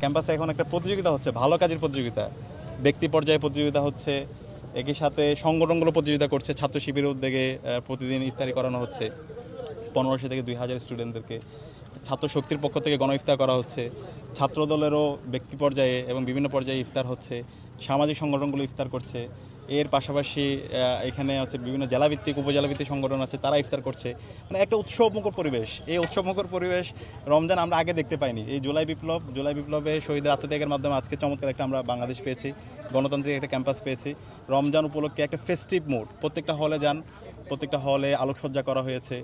ক্যাম্পাসে এখন একটা প্রতিযোগিতা হচ্ছে, ভালো কাজের প্রতিযোগিতা, ব্যক্তি পর্যায়ে প্রতিযোগিতা হচ্ছে, একই সাথে সংগঠনগুলো প্রতিযোগিতা করছে। ছাত্র শিবিরের উদ্যোগে প্রতিদিন ইফতারি করানো হচ্ছে 1500 থেকে 2000 স্টুডেন্টদেরকে। ছাত্র শক্তির পক্ষ থেকে গণ ইফতার করা হচ্ছে, ছাত্র দলেরও ব্যক্তি পর্যায়ে এবং বিভিন্ন পর্যায়ে ইফতার হচ্ছে, সামাজিক সংগঠনগুলো ইফতার করছে। এর পাশাপাশি এখানে হচ্ছে বিভিন্ন জেলাভিত্তিক উপজেলাভিত্তিক সংগঠন আছে, তারা ইফতার করছে। মানে একটা উৎসবমুখর পরিবেশ। এই উৎসবমুখর পরিবেশ রমজান আমরা আগে দেখতে পাইনি। এই জুলাই বিপ্লবে শহীদের আত্মত্যাগের মাধ্যমে আজকে চমৎকার একটা আমরা বাংলাদেশ পেয়েছি, গণতান্ত্রিক একটা ক্যাম্পাস পেয়েছি। রমজান উপলক্ষে একটা ফেস্টিভ মুড, প্রত্যেকটা হলে যান, প্রত্যেকটা হলে আলোকসজ্জা করা হয়েছে।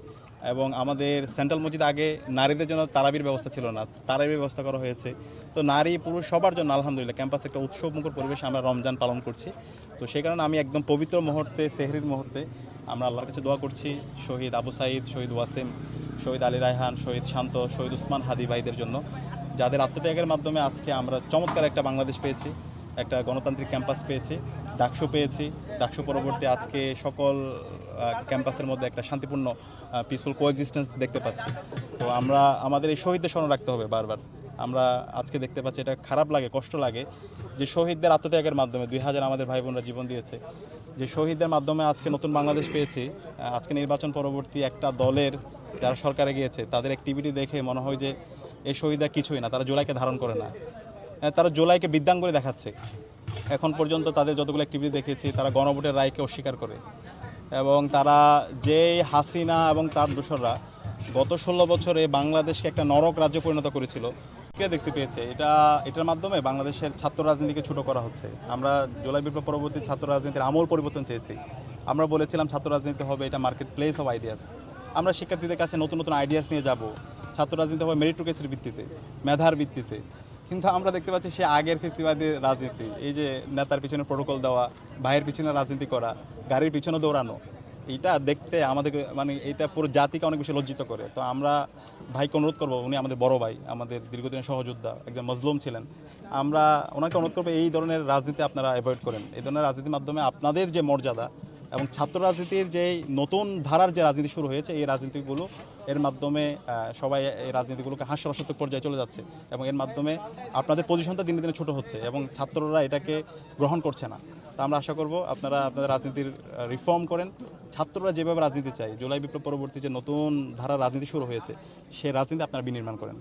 এবং আমাদের সেন্ট্রাল মসজিদ আগে নারীদের জন্য তারাবির ব্যবস্থা ছিল না, তারাবির ব্যবস্থা করা হয়েছে। তো নারী পুরুষ সবার জন্য আলহামদুলিল্লাহ ক্যাম্পাসে একটা উৎসবমুখর পরিবেশে আমরা রমজান পালন করছি। তো সেই কারণে আমি একদম পবিত্র মুহূর্তে, সেহরির মুহূর্তে আমরা আল্লাহর কাছে দোয়া করছি শহীদ আবু সাঈদ, শহীদ ওয়াসিম, শহীদ আলী রায়হান, শহীদ শান্ত, শহীদ উসমান হাদি ভাইদের জন্য, যাদের আত্মত্যাগের মাধ্যমে আজকে আমরা চমৎকার একটা বাংলাদেশ পেয়েছি, একটা গণতান্ত্রিক ক্যাম্পাস পেয়েছি, ডাকসু পেয়েছি। ডাকসু পরবর্তী আজকে সকল ক্যাম্পাসের মধ্যে একটা শান্তিপূর্ণ পিসফুল কোএক্সিস্টেন্স দেখতে পাচ্ছি। তো আমরা আমাদের এই শহীদদের স্মরণ রাখতে হবে বারবার। আমরা আজকে দেখতে পাচ্ছি, এটা খারাপ লাগে, কষ্ট লাগে যে শহীদদের আত্মত্যাগের মাধ্যমে 2000 আমাদের ভাই বোনরা জীবন দিয়েছে, যে শহীদদের মাধ্যমে আজকে নতুন বাংলাদেশ পেয়েছি। আজকে নির্বাচন পরবর্তী একটা দলের যারা সরকারে গিয়েছে তাদের অ্যাক্টিভিটি দেখে মনে হয় যে এই শহীদরা কিছুই না, তারা জুলাইকে ধারণ করে না, তারা জুলাইকে বৃদ্ধাঙ্গুলি দেখাচ্ছে। এখন পর্যন্ত তাদের যতগুলো অ্যাক্টিভিটি দেখেছি, তারা গণভোটের রায়কে অস্বীকার করে, এবং তারা যেই হাসিনা এবং তার দোসররা গত 16 বছরে বাংলাদেশকে একটা নরক রাজ্যে পরিণত করেছিল, কে দেখতে পেয়েছে। এটার মাধ্যমে বাংলাদেশের ছাত্র রাজনীতিকে ছোট করা হচ্ছে। আমরা জুলাই বিপ্লব পরবর্তী ছাত্র রাজনীতির আমূল পরিবর্তন চেয়েছি। আমরা বলেছিলাম ছাত্র রাজনীতি হবে এটা মার্কেট প্লেস অফ আইডিয়াস। আমরা শিক্ষার্থীদের কাছে নতুন নতুন আইডিয়াস নিয়ে যাব। ছাত্র রাজনীতি হবে মেরিটোক্রেসির ভিত্তিতে, মেধার ভিত্তিতে। কিন্তু আমরা দেখতে পাচ্ছি সে আগের ফেসিবাদী রাজনীতি, এই যে নেতার পিছনে প্রোটোকল দেওয়া, ভাইয়ের পিছনে রাজনীতি করা, গাড়ির পিছনে দৌড়ানো, এইটা দেখতে আমাদের মানে এটা পুরো জাতিকে অনেক বেশি লজ্জিত করে। তো আমরা ভাইকে অনুরোধ করবো, উনি আমাদের বড় ভাই, আমাদের দীর্ঘদিনের সহযোদ্ধা, একজন মজলুম ছিলেন। আমরা ওনাকে অনুরোধ করবো এই ধরনের রাজনীতি আপনারা অ্যাভয়েড করেন। এই ধরনের রাজনীতির মাধ্যমে আপনাদের যে মর্যাদা এবং ছাত্র রাজনীতির যে নতুন ধারার যে রাজনীতি শুরু হয়েছে, এই রাজনীতিগুলো এর মাধ্যমে সবাই এই রাজনীতিগুলোকে হাস্যরসাত্মক পর্যায়ে চলে যাচ্ছে, এবং এর মাধ্যমে আপনাদের পজিশনটা দিনে দিনে ছোট হচ্ছে এবং ছাত্ররা এটাকে গ্রহণ করছে না। তা আমরা আশা করব আপনারা আপনাদের রাজনীতির রিফর্ম করেন। ছাত্ররা যেভাবে রাজনীতি চায়, জুলাই বিপ্লব পরবর্তী যে নতুন ধারার রাজনীতি শুরু হয়েছে, সেই রাজনীতি আপনারা বিনির্মাণ করেন।